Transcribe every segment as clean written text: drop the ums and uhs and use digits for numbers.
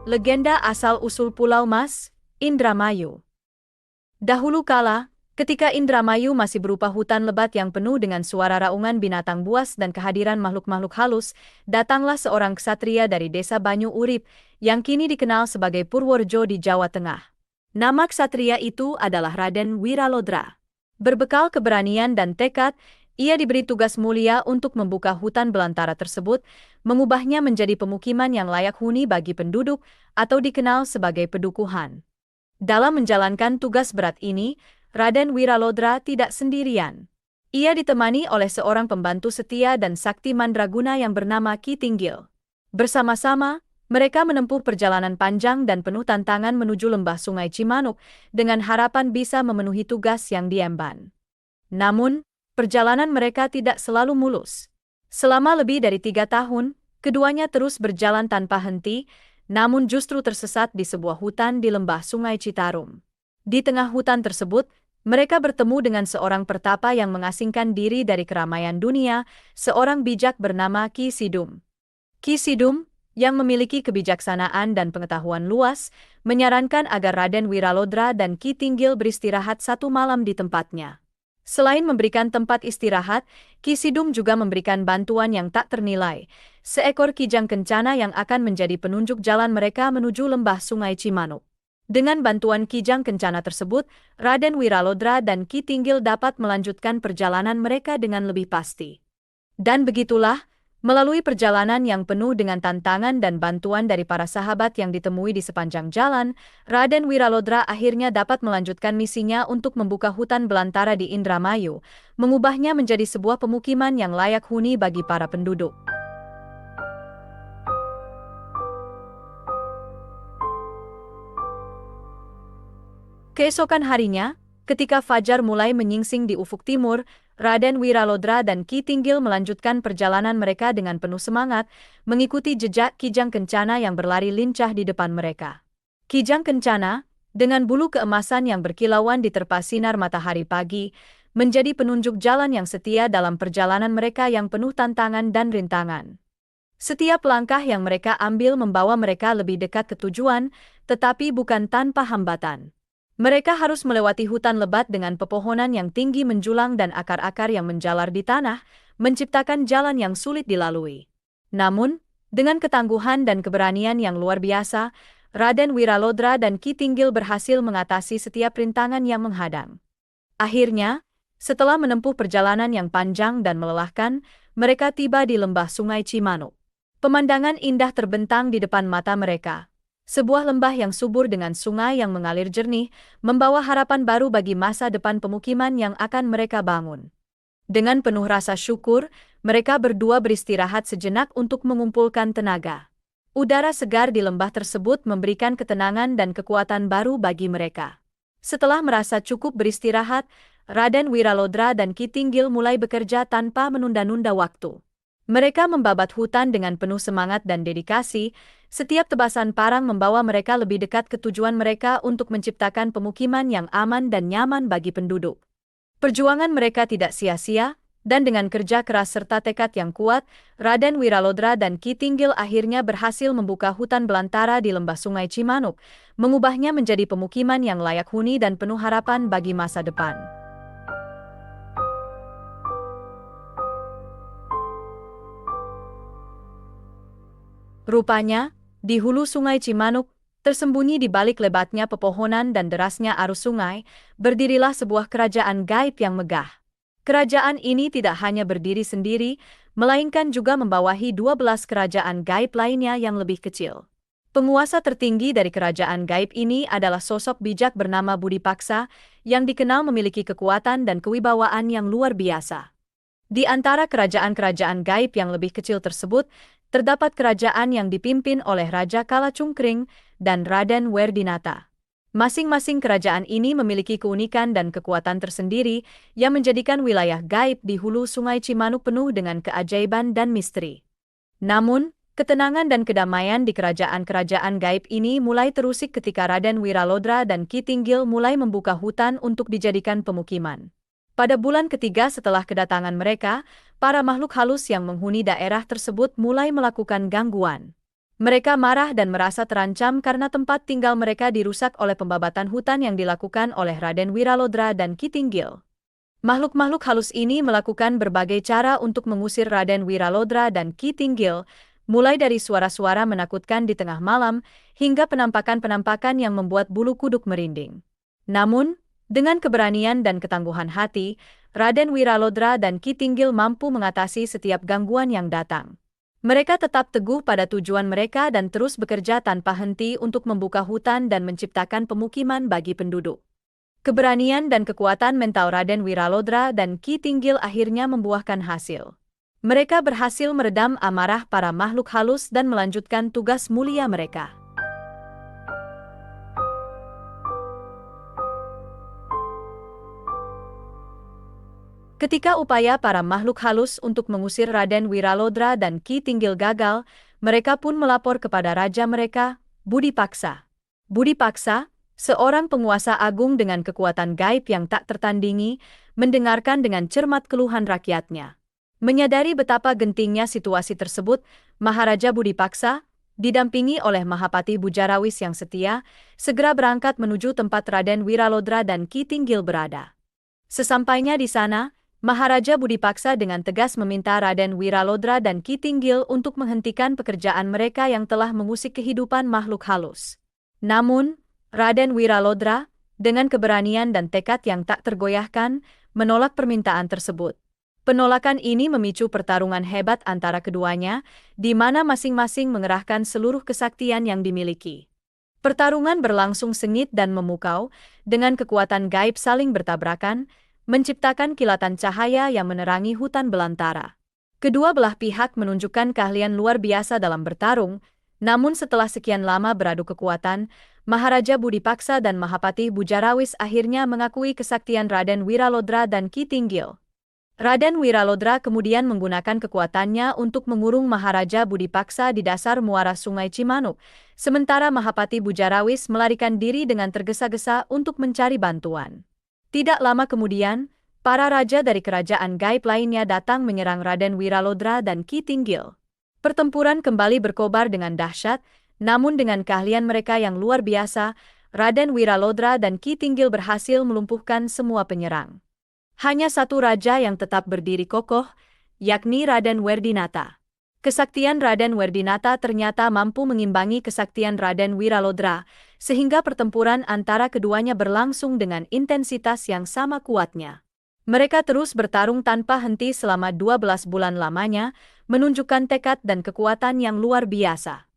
Legenda asal-usul Pulau Mas, Indramayu. Dahulu kala, ketika Indramayu masih berupa hutan lebat yang penuh dengan suara raungan binatang buas dan kehadiran makhluk-makhluk halus, datanglah seorang ksatria dari desa Banyu Urip, yang kini dikenal sebagai Purworejo di Jawa Tengah. Nama ksatria itu adalah Raden Wiralodra. Berbekal keberanian dan tekad, ia diberi tugas mulia untuk membuka hutan belantara tersebut, mengubahnya menjadi pemukiman yang layak huni bagi penduduk atau dikenal sebagai pedukuhan. Dalam menjalankan tugas berat ini, Raden Wiralodra tidak sendirian. Ia ditemani oleh seorang pembantu setia dan sakti mandraguna yang bernama Ki Tinggil. Bersama-sama, mereka menempuh perjalanan panjang dan penuh tantangan menuju lembah Sungai Cimanuk dengan harapan bisa memenuhi tugas yang diemban. Namun, perjalanan mereka tidak selalu mulus. Selama lebih dari 3 tahun, keduanya terus berjalan tanpa henti, namun justru tersesat di sebuah hutan di lembah Sungai Citarum. Di tengah hutan tersebut, mereka bertemu dengan seorang pertapa yang mengasingkan diri dari keramaian dunia, seorang bijak bernama Ki Sidum. Ki Sidum, yang memiliki kebijaksanaan dan pengetahuan luas, menyarankan agar Raden Wiralodra dan Ki Tinggil beristirahat 1 malam di tempatnya. Selain memberikan tempat istirahat, Ki Sidum juga memberikan bantuan yang tak ternilai, seekor kijang kencana yang akan menjadi penunjuk jalan mereka menuju lembah Sungai Cimanuk. Dengan bantuan kijang kencana tersebut, Raden Wiralodra dan Ki Tinggil dapat melanjutkan perjalanan mereka dengan lebih pasti. Dan begitulah, melalui perjalanan yang penuh dengan tantangan dan bantuan dari para sahabat yang ditemui di sepanjang jalan, Raden Wiralodra akhirnya dapat melanjutkan misinya untuk membuka hutan belantara di Indramayu, mengubahnya menjadi sebuah pemukiman yang layak huni bagi para penduduk. Keesokan harinya, ketika fajar mulai menyingsing di ufuk timur, Raden Wiralodra dan Ki Tinggil melanjutkan perjalanan mereka dengan penuh semangat, mengikuti jejak kijang kencana yang berlari lincah di depan mereka. Kijang kencana, dengan bulu keemasan yang berkilauan diterpa sinar matahari pagi, menjadi penunjuk jalan yang setia dalam perjalanan mereka yang penuh tantangan dan rintangan. Setiap langkah yang mereka ambil membawa mereka lebih dekat ke tujuan, tetapi bukan tanpa hambatan. Mereka harus melewati hutan lebat dengan pepohonan yang tinggi menjulang dan akar-akar yang menjalar di tanah, menciptakan jalan yang sulit dilalui. Namun, dengan ketangguhan dan keberanian yang luar biasa, Raden Wiralodra dan Ki Tinggil berhasil mengatasi setiap rintangan yang menghadang. Akhirnya, setelah menempuh perjalanan yang panjang dan melelahkan, mereka tiba di lembah Sungai Cimanuk. Pemandangan indah terbentang di depan mata mereka. Sebuah lembah yang subur dengan sungai yang mengalir jernih, membawa harapan baru bagi masa depan pemukiman yang akan mereka bangun. Dengan penuh rasa syukur, mereka berdua beristirahat sejenak untuk mengumpulkan tenaga. Udara segar di lembah tersebut memberikan ketenangan dan kekuatan baru bagi mereka. Setelah merasa cukup beristirahat, Raden Wiralodra dan Ki Tinggil mulai bekerja tanpa menunda-nunda waktu. Mereka membabat hutan dengan penuh semangat dan dedikasi. Setiap tebasan parang membawa mereka lebih dekat ke tujuan mereka untuk menciptakan pemukiman yang aman dan nyaman bagi penduduk. Perjuangan mereka tidak sia-sia, dan dengan kerja keras serta tekad yang kuat, Raden Wiralodra dan Ki Tinggil akhirnya berhasil membuka hutan belantara di lembah Sungai Cimanuk, mengubahnya menjadi pemukiman yang layak huni dan penuh harapan bagi masa depan. Rupanya, di hulu Sungai Cimanuk, tersembunyi di balik lebatnya pepohonan dan derasnya arus sungai, berdirilah sebuah kerajaan gaib yang megah. Kerajaan ini tidak hanya berdiri sendiri, melainkan juga membawahi 12 kerajaan gaib lainnya yang lebih kecil. Penguasa tertinggi dari kerajaan gaib ini adalah sosok bijak bernama Budipaksa, yang dikenal memiliki kekuatan dan kewibawaan yang luar biasa. Di antara kerajaan-kerajaan gaib yang lebih kecil tersebut, terdapat kerajaan yang dipimpin oleh Raja Kalacungkring dan Raden Werdinata. Masing-masing kerajaan ini memiliki keunikan dan kekuatan tersendiri yang menjadikan wilayah gaib di hulu Sungai Cimanuk penuh dengan keajaiban dan misteri. Namun, ketenangan dan kedamaian di kerajaan-kerajaan gaib ini mulai terusik ketika Raden Wiralodra dan Ki Tinggil mulai membuka hutan untuk dijadikan pemukiman. Pada bulan ketiga setelah kedatangan mereka, para makhluk halus yang menghuni daerah tersebut mulai melakukan gangguan. Mereka marah dan merasa terancam karena tempat tinggal mereka dirusak oleh pembabatan hutan yang dilakukan oleh Raden Wiralodra dan Ki Tinggil. Makhluk-makhluk halus ini melakukan berbagai cara untuk mengusir Raden Wiralodra dan Ki Tinggil, mulai dari suara-suara menakutkan di tengah malam hingga penampakan-penampakan yang membuat bulu kuduk merinding. Namun, dengan keberanian dan ketangguhan hati, Raden Wiralodra dan Ki Tinggil mampu mengatasi setiap gangguan yang datang. Mereka tetap teguh pada tujuan mereka dan terus bekerja tanpa henti untuk membuka hutan dan menciptakan pemukiman bagi penduduk. Keberanian dan kekuatan mental Raden Wiralodra dan Ki Tinggil akhirnya membuahkan hasil. Mereka berhasil meredam amarah para makhluk halus dan melanjutkan tugas mulia mereka. Ketika upaya para makhluk halus untuk mengusir Raden Wiralodra dan Ki Tinggil gagal, mereka pun melapor kepada raja mereka, Budi Paksa. Budi Paksa, seorang penguasa agung dengan kekuatan gaib yang tak tertandingi, mendengarkan dengan cermat keluhan rakyatnya. Menyadari betapa gentingnya situasi tersebut, Maharaja Budi Paksa, didampingi oleh Mahapati Bujarawis yang setia, segera berangkat menuju tempat Raden Wiralodra dan Ki Tinggil berada. Sesampainya di sana, Maharaja Budi Paksa dengan tegas meminta Raden Wiralodra dan Ki Tinggil untuk menghentikan pekerjaan mereka yang telah mengusik kehidupan makhluk halus. Namun, Raden Wiralodra, dengan keberanian dan tekad yang tak tergoyahkan, menolak permintaan tersebut. Penolakan ini memicu pertarungan hebat antara keduanya, di mana masing-masing mengerahkan seluruh kesaktian yang dimiliki. Pertarungan berlangsung sengit dan memukau, dengan kekuatan gaib saling bertabrakan, menciptakan kilatan cahaya yang menerangi hutan belantara. Kedua belah pihak menunjukkan keahlian luar biasa dalam bertarung, namun setelah sekian lama beradu kekuatan, Maharaja Budi Paksa dan Mahapati Bujarawis akhirnya mengakui kesaktian Raden Wiralodra dan Ki Tinggil. Raden Wiralodra kemudian menggunakan kekuatannya untuk mengurung Maharaja Budi Paksa di dasar muara Sungai Cimanuk, sementara Mahapati Bujarawis melarikan diri dengan tergesa-gesa untuk mencari bantuan. Tidak lama kemudian, para raja dari kerajaan gaib lainnya datang menyerang Raden Wiralodra dan Ki Tinggil. Pertempuran kembali berkobar dengan dahsyat, namun dengan keahlian mereka yang luar biasa, Raden Wiralodra dan Ki Tinggil berhasil melumpuhkan semua penyerang. Hanya satu raja yang tetap berdiri kokoh, yakni Raden Werdinata. Kesaktian Raden Werdinata ternyata mampu mengimbangi kesaktian Raden Wiralodra, sehingga pertempuran antara keduanya berlangsung dengan intensitas yang sama kuatnya. Mereka terus bertarung tanpa henti selama 12 bulan lamanya, menunjukkan tekad dan kekuatan yang luar biasa.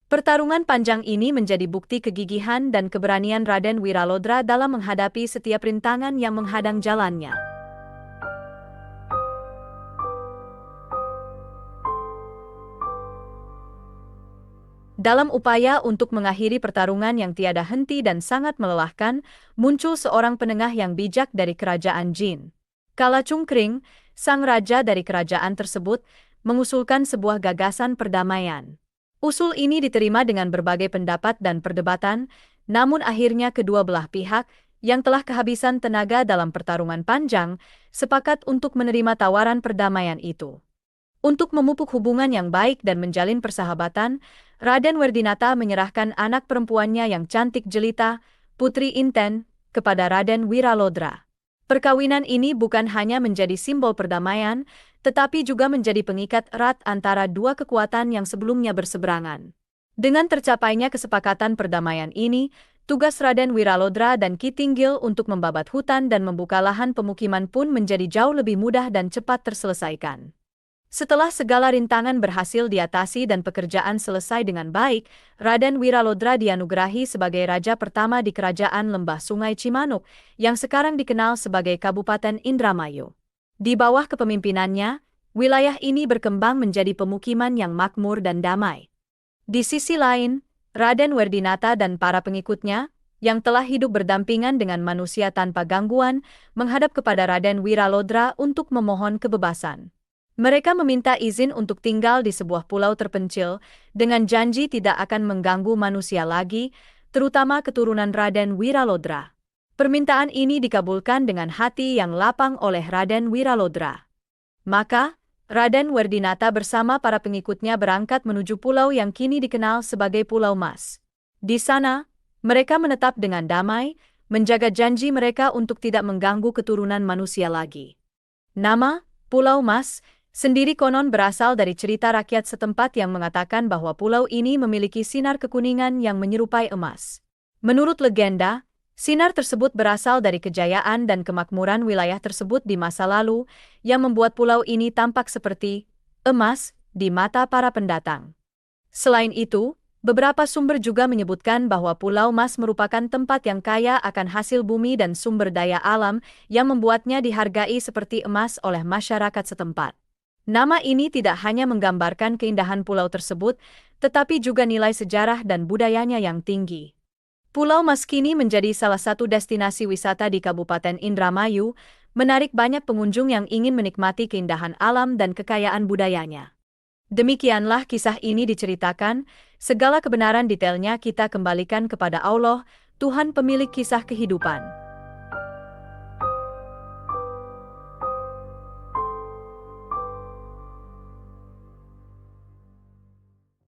Pertarungan panjang ini menjadi bukti kegigihan dan keberanian Raden Wiralodra dalam menghadapi setiap rintangan yang menghadang jalannya. Dalam upaya untuk mengakhiri pertarungan yang tiada henti dan sangat melelahkan, muncul seorang penengah yang bijak dari kerajaan Jin. Kala Cungkring, sang raja dari kerajaan tersebut, mengusulkan sebuah gagasan perdamaian. Usul ini diterima dengan berbagai pendapat dan perdebatan, namun akhirnya kedua belah pihak, yang telah kehabisan tenaga dalam pertarungan panjang, sepakat untuk menerima tawaran perdamaian itu. Untuk memupuk hubungan yang baik dan menjalin persahabatan, Raden Werdinata menyerahkan anak perempuannya yang cantik jelita, Putri Inten, kepada Raden Wiralodra. Perkawinan ini bukan hanya menjadi simbol perdamaian, tetapi juga menjadi pengikat erat antara dua kekuatan yang sebelumnya berseberangan. Dengan tercapainya kesepakatan perdamaian ini, tugas Raden Wiralodra dan Ki Tinggil untuk membabat hutan dan membuka lahan pemukiman pun menjadi jauh lebih mudah dan cepat terselesaikan. Setelah segala rintangan berhasil diatasi dan pekerjaan selesai dengan baik, Raden Wiralodra dianugerahi sebagai raja pertama di kerajaan Lembah Sungai Cimanuk, yang sekarang dikenal sebagai Kabupaten Indramayu. Di bawah kepemimpinannya, wilayah ini berkembang menjadi pemukiman yang makmur dan damai. Di sisi lain, Raden Werdinata dan para pengikutnya, yang telah hidup berdampingan dengan manusia tanpa gangguan, menghadap kepada Raden Wiralodra untuk memohon kebebasan. Mereka meminta izin untuk tinggal di sebuah pulau terpencil, dengan janji tidak akan mengganggu manusia lagi, terutama keturunan Raden Wiralodra. Permintaan ini dikabulkan dengan hati yang lapang oleh Raden Wiralodra. Maka, Raden Werdinata bersama para pengikutnya berangkat menuju pulau yang kini dikenal sebagai Pulau Mas. Di sana, mereka menetap dengan damai, menjaga janji mereka untuk tidak mengganggu keturunan manusia lagi. Nama Pulau Mas sendiri konon berasal dari cerita rakyat setempat yang mengatakan bahwa pulau ini memiliki sinar kekuningan yang menyerupai emas. Menurut legenda, sinar tersebut berasal dari kejayaan dan kemakmuran wilayah tersebut di masa lalu, yang membuat pulau ini tampak seperti emas di mata para pendatang. Selain itu, beberapa sumber juga menyebutkan bahwa Pulau Mas merupakan tempat yang kaya akan hasil bumi dan sumber daya alam yang membuatnya dihargai seperti emas oleh masyarakat setempat. Nama ini tidak hanya menggambarkan keindahan pulau tersebut, tetapi juga nilai sejarah dan budayanya yang tinggi. Pulau Mas kini menjadi salah satu destinasi wisata di Kabupaten Indramayu, menarik banyak pengunjung yang ingin menikmati keindahan alam dan kekayaan budayanya. Demikianlah kisah ini diceritakan, segala kebenaran detailnya kita kembalikan kepada Allah, Tuhan pemilik kisah kehidupan.